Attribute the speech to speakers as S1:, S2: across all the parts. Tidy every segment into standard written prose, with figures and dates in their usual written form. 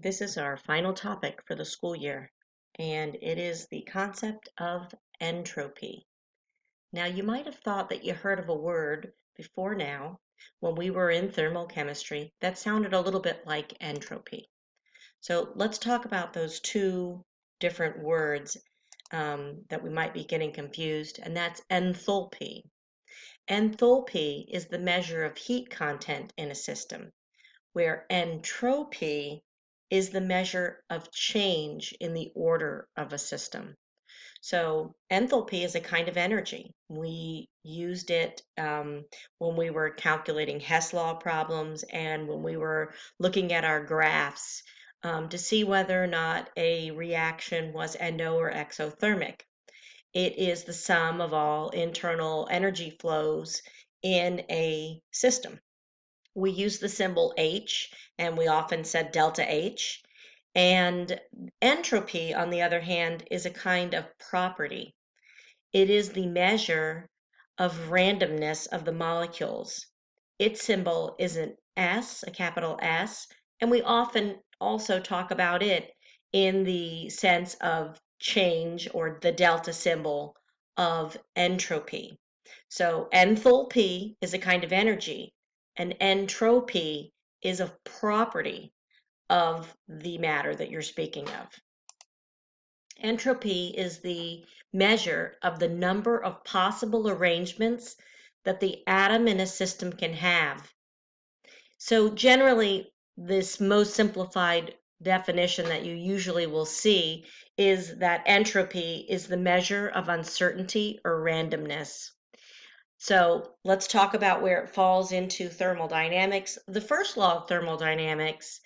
S1: This is our final topic for the school year, and it is the concept of entropy. Now, you might have thought that you heard of a word before now when we were in thermal chemistry that sounded a little bit like entropy. So let's talk about those two different words that we might be getting confused, and that's enthalpy. Enthalpy is the measure of heat content in a system, where entropy is the measure of change in the order of a system. So enthalpy is a kind of energy. We used it when we were calculating Hess law problems and when we were looking at our graphs to see whether or not a reaction was endo or exothermic. It is the sum of all internal energy flows in a system. We use the symbol H, and we often said delta H. And entropy, on the other hand, is a kind of property. It is the measure of randomness of the molecules. Its symbol is an S, a capital S, and we often also talk about it in the sense of change or the delta symbol of entropy. So enthalpy is a kind of energy, and entropy is a property of the matter that you're speaking of. Entropy is the measure of the number of possible arrangements that the atom in a system can have. So generally, this most simplified definition that you usually will see is that entropy is the measure of uncertainty or randomness. So let's talk about where it falls into thermodynamics. The first law of thermodynamics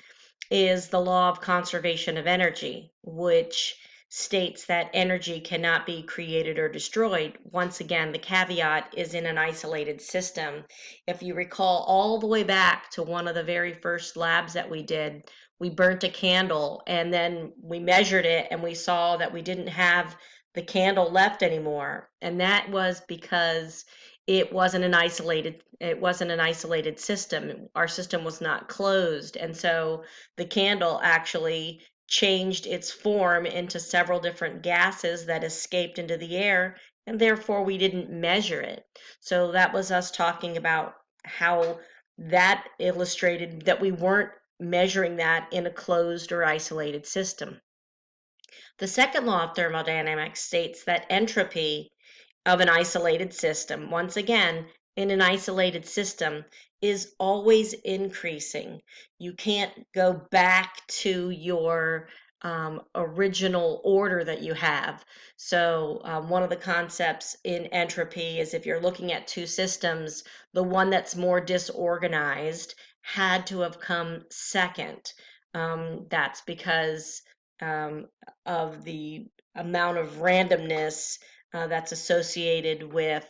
S1: is the law of conservation of energy, which states that energy cannot be created or destroyed. Once again, the caveat is in an isolated system. If you recall all the way back to one of the very first labs that we did, we burnt a candle and then we measured it and we saw that we didn't have the candle left anymore. And that was because it wasn't an isolated system. Our system was not closed, and so the candle actually changed its form into several different gases that escaped into the air, and therefore we didn't measure it. So that was us talking about how that illustrated that we weren't measuring that in a closed or isolated system. The second law of thermodynamics states that entropy of an isolated system, once again, in an isolated system, is always increasing. You can't go back to your original order that you have. So, one of the concepts in entropy is if you're looking at two systems, the one that's more disorganized had to have come second. That's because um, of the amount of randomness that's associated with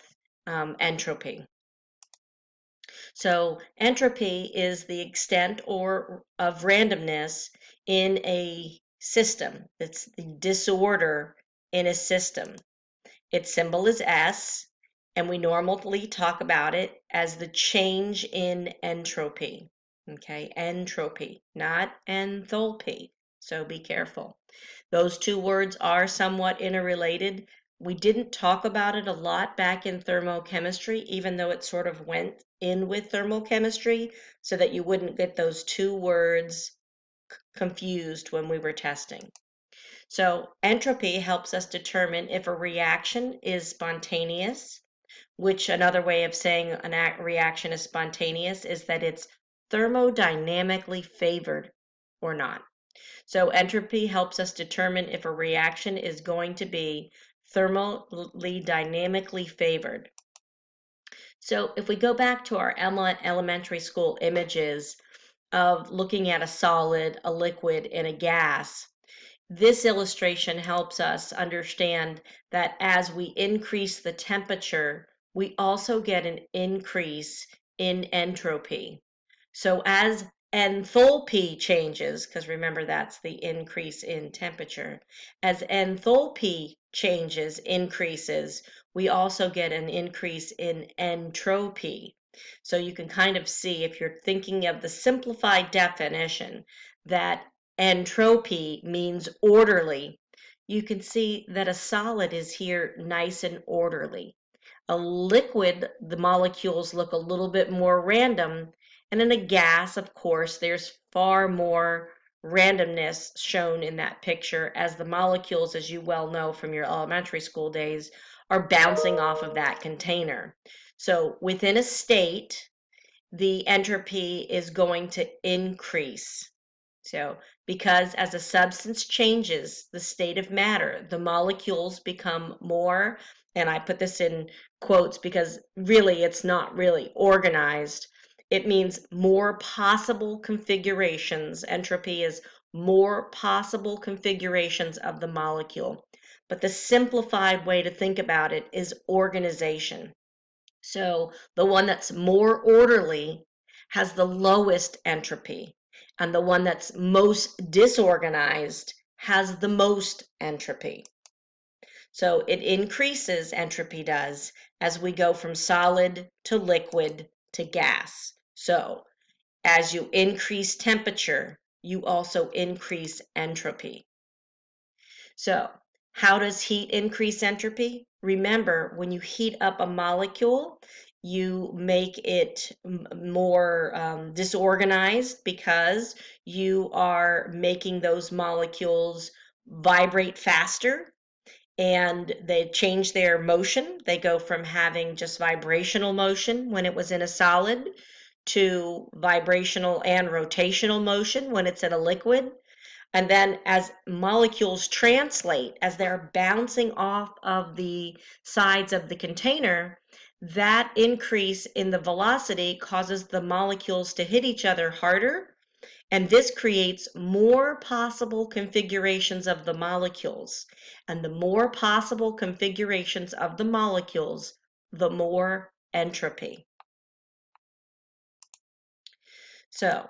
S1: entropy. So entropy is the extent or of randomness in a system. It's the disorder in a system. Its symbol is S, and we normally talk about it as the change in entropy. Okay, entropy, not enthalpy. So be careful. Those two words are somewhat interrelated. We didn't talk about it a lot back in thermochemistry, even though it sort of went in with thermochemistry, so that you wouldn't get those two words confused when we were testing. So entropy helps us determine if a reaction is spontaneous, which another way of saying an reaction is spontaneous is that it's thermodynamically favored or not. So entropy helps us determine if a reaction is going to be thermally dynamically favored. So if we go back to our elementary school images of looking at a solid, a liquid, and a gas, this illustration helps us understand that as we increase the temperature, we also get an increase in entropy. So as enthalpy changes, because remember that's the increase in temperature, as enthalpy changes, increases, we also get an increase in entropy. So you can kind of see, if you're thinking of the simplified definition, that Entropy means orderly. You can see that a solid is here nice and orderly. A liquid, the molecules look a little bit more random, and in a gas, of course, there's far more randomness shown in that picture, as the molecules, as you well know from your elementary school days, are bouncing off of that container. So within a state, the entropy is going to increase. So, because as a substance changes the state of matter, the molecules become more, and I put this in quotes because really it's not really organized. It means more possible configurations. Entropy is more possible configurations of the molecule. But the simplified way to think about it is organization. So the one that's more orderly has the lowest entropy, and the one that's most disorganized has the most entropy. So it increases, entropy does, as we go from solid to liquid to gas. So as you increase temperature, you also increase entropy. So how does heat increase entropy? Remember, when you heat up a molecule, you make it more disorganized because you are making those molecules vibrate faster, and they change their motion. They go from having just vibrational motion when it was in a solid to vibrational and rotational motion when it's in a liquid. And then as molecules translate, as they're bouncing off of the sides of the container, that increase in the velocity causes the molecules to hit each other harder. And this creates more possible configurations of the molecules. And the more possible configurations of the molecules, the more entropy. So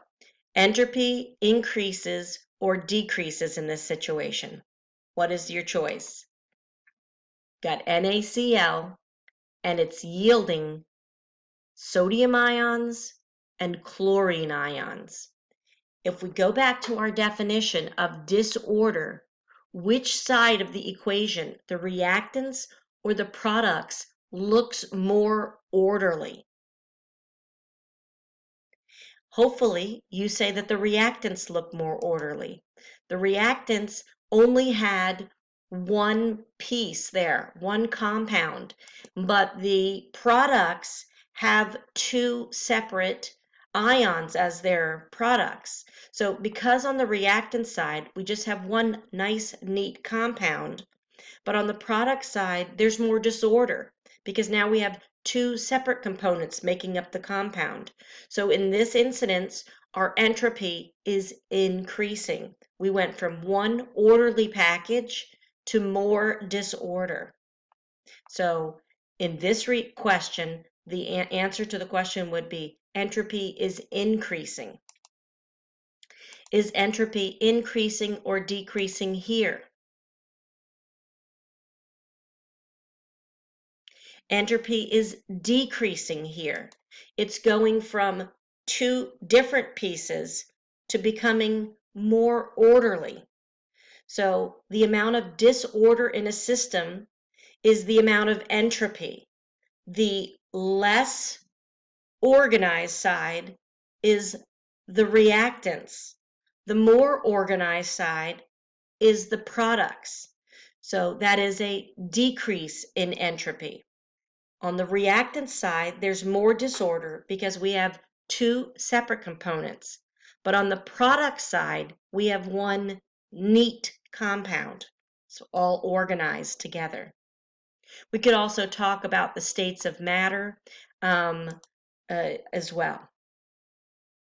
S1: entropy increases or decreases in this situation. What is your choice? Got NaCl, and it's yielding sodium ions and chlorine ions. If we go back to our definition of disorder, which side of the equation, the reactants or the products, looks more orderly? Hopefully, you say that the reactants look more orderly. The reactants only had one piece there, one compound, but the products have two separate ions as their products. So because on the reactant side, we just have one nice, neat compound, but on the product side, there's more disorder because now we have two separate components making up the compound. So in this instance, our entropy is increasing. We went from one orderly package to more disorder. So in this question, the answer to the question would be entropy is increasing. Is entropy increasing or decreasing here? Entropy is decreasing here. It's going from two different pieces to becoming more orderly. So the amount of disorder in a system is the amount of entropy. The less organized side is the reactants. The more organized side is the products. So that is a decrease in entropy. On the reactant side, there's more disorder because we have two separate components. But on the product side, we have one neat compound. So all organized together. We could also talk about the states of matter as well.